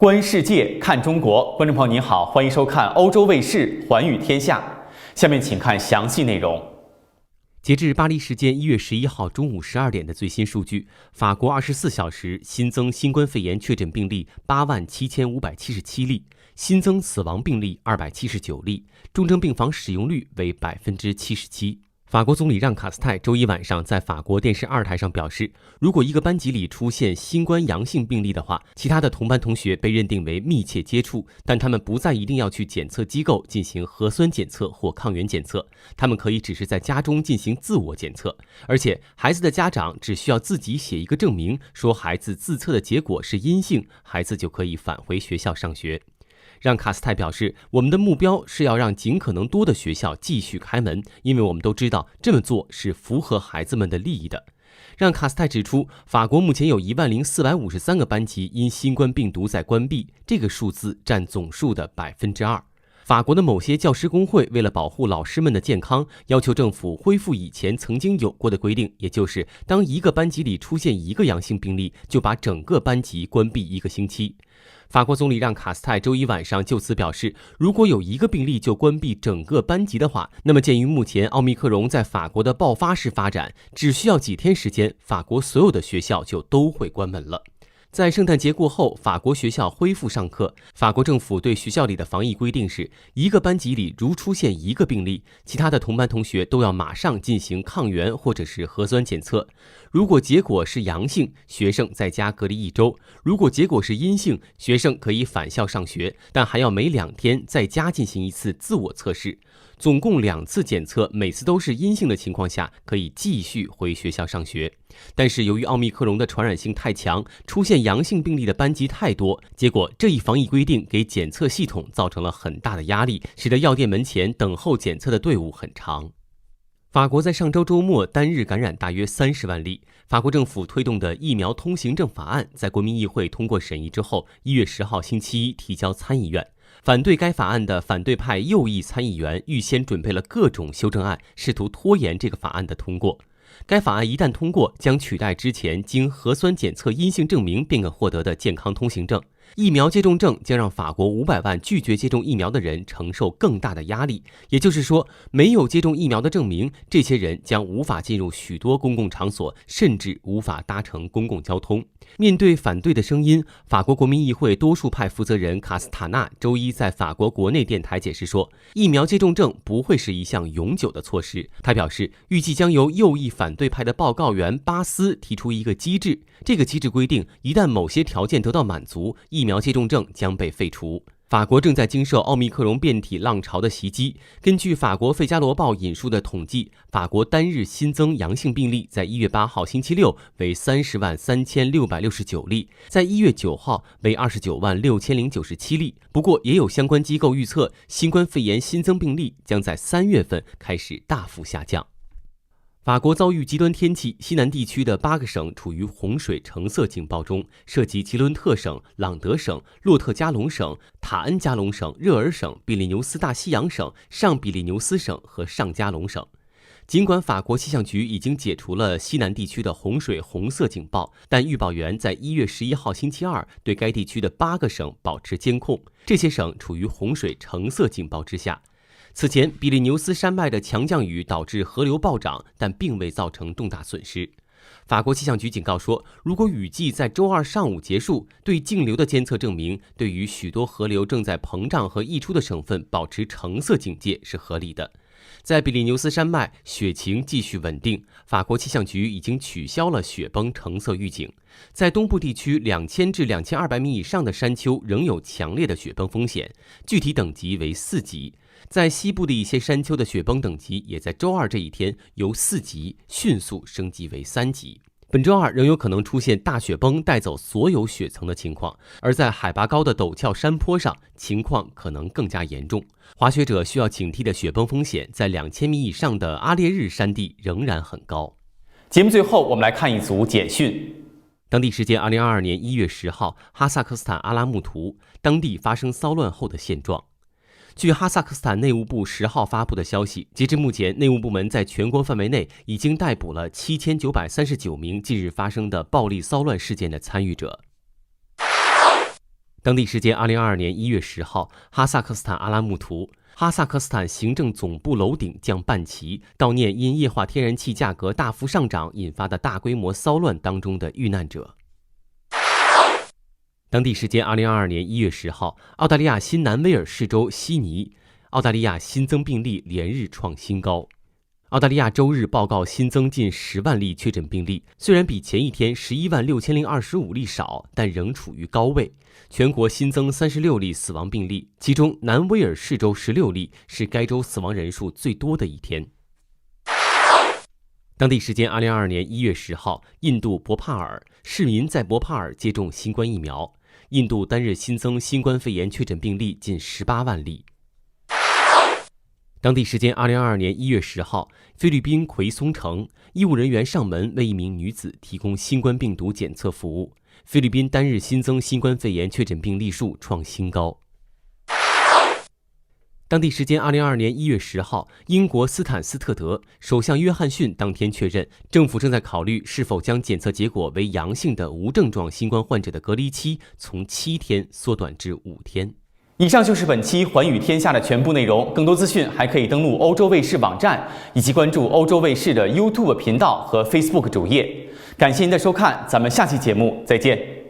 观世界，看中国。观众朋友您好，欢迎收看欧洲卫视寰宇天下。下面请看详细内容。截至巴黎时间1月11号中午12点的最新数据，法国24小时新增新冠肺炎确诊病例87577例，新增死亡病例279例，重症病房使用率为77%。法国总理让·卡斯泰周一晚上在法国电视2台上表示，如果一个班级里出现新冠阳性病例的话，其他的同班同学被认定为密切接触，但他们不再一定要去检测机构进行核酸检测或抗原检测，他们可以只是在家中进行自我检测，而且孩子的家长只需要自己写一个证明，说孩子自测的结果是阴性，孩子就可以返回学校上学。让卡斯泰表示，我们的目标是要让尽可能多的学校继续开门，因为我们都知道这么做是符合孩子们的利益的。让卡斯泰指出，法国目前有10453个班级因新冠病毒在关闭，这个数字占总数的2%。法国的某些教师工会为了保护老师们的健康，要求政府恢复以前曾经有过的规定，也就是当一个班级里出现一个阳性病例，就把整个班级关闭1个星期。法国总理让·卡斯泰周一晚上就此表示，如果有一个病例就关闭整个班级的话，那么鉴于目前奥密克戎在法国的爆发式发展，只需要几天时间，法国所有的学校就都会关门了。在圣诞节过后，法国学校恢复上课。法国政府对学校里的防疫规定是，一个班级里如出现一个病例，其他的同班同学都要马上进行抗原或者是核酸检测。如果结果是阳性，学生在家隔离1周；如果结果是阴性，学生可以返校上学，但还要每2天在家进行1次自我测试。总共2次检测，每次都是阴性的情况下，可以继续回学校上学。但是由于奥密克戎的传染性太强，出现阳性病例的班级太多，结果这一防疫规定给检测系统造成了很大的压力，使得药店门前等候检测的队伍很长。法国在上周周末单日感染大约30万例。法国政府推动的疫苗通行证法案在国民议会通过审议之后，1月10号星期一提交参议院。反对该法案的反对派右翼参议员预先准备了各种修正案，试图拖延这个法案的通过。该法案一旦通过，将取代之前经核酸检测阴性证明便可获得的健康通行证。疫苗接种证将让法国500万拒绝接种疫苗的人承受更大的压力，也就是说，没有接种疫苗的证明，这些人将无法进入许多公共场所，甚至无法搭乘公共交通。面对反对的声音，法国国民议会多数派负责人卡斯塔纳周一在法国国内电台解释说，疫苗接种证不会是一项永久的措施。他表示，预计将由右翼反对派的报告员巴斯提出一个机制，这个机制规定，一旦某些条件得到满足，疫苗接种证将被废除。法国正在经受奥密克戎变体浪潮的袭击。根据法国《费加罗报》引述的统计，法国单日新增阳性病例在1月8号星期六为30万3669例，在1月9号为29万6097例。不过，也有相关机构预测，新冠肺炎新增病例将在3月份开始大幅下降。法国遭遇极端天气，西南地区的8个省处于洪水橙色警报中，涉及吉伦特省、朗德省、洛特加隆省、塔恩加隆省、热尔省、比利牛斯大西洋省、上比利牛斯省和上加隆省。尽管法国气象局已经解除了西南地区的洪水红色警报，但预报员在1月11号星期二对该地区的8个省保持监控，这些省处于洪水橙色警报之下。此前，比利牛斯山脉的强降雨导致河流暴涨，但并未造成重大损失。法国气象局警告说，如果雨季在周二上午结束，对径流的监测证明，对于许多河流正在膨胀和溢出的省份保持橙色警戒是合理的。在比利牛斯山脉，雪情继续稳定，法国气象局已经取消了雪崩橙色预警。在东部地区2000至2200米以上的山丘仍有强烈的雪崩风险，具体等级为4级。在西部的一些山丘的雪崩等级也在周二这一天由4级迅速升级为3级。本周二仍有可能出现大雪崩带走所有雪层的情况，而在海拔高的陡峭山坡上，情况可能更加严重。滑雪者需要警惕的雪崩风险在2000米以上的阿列日山地仍然很高。节目最后，我们来看一组简讯。当地时间2022年1月10号，哈萨克斯坦阿拉木图当地发生骚乱后的现状。据哈萨克斯坦内务部10号发布的消息，截至目前，内务部门在全国范围内已经逮捕了7939名近日发生的暴力骚乱事件的参与者。当地时间2022年1月10号，哈萨克斯坦阿拉木图，哈萨克斯坦行政总部楼顶降半旗，悼念因液化天然气价格大幅上涨引发的大规模骚乱当中的遇难者。当地时间2022年1月10号，澳大利亚新南威尔士州悉尼，澳大利亚新增病例连日创新高。澳大利亚周日报告新增近10万例确诊病例，虽然比前一天116025例少，但仍处于高位。全国新增36例死亡病例，其中南威尔士州16例，是该州死亡人数最多的一天。当地时间2022年1月10号，印度博帕尔，市民在博帕尔接种新冠疫苗。印度单日新增新冠肺炎确诊病例近18万例。当地时间2022年1月10号，菲律宾奎松城，医务人员上门为一名女子提供新冠病毒检测服务。菲律宾单日新增新冠肺炎确诊病例数创新高。当地时间2022年1月10号，英国斯坦斯特德，首相约翰逊当天确认，政府正在考虑是否将检测结果为阳性的无症状新冠患者的隔离期从7天缩短至5天。以上就是本期寰宇天下的全部内容，更多资讯还可以登录欧洲卫视网站，以及关注欧洲卫视的 YouTube 频道和 Facebook 主页。感谢您的收看，咱们下期节目再见。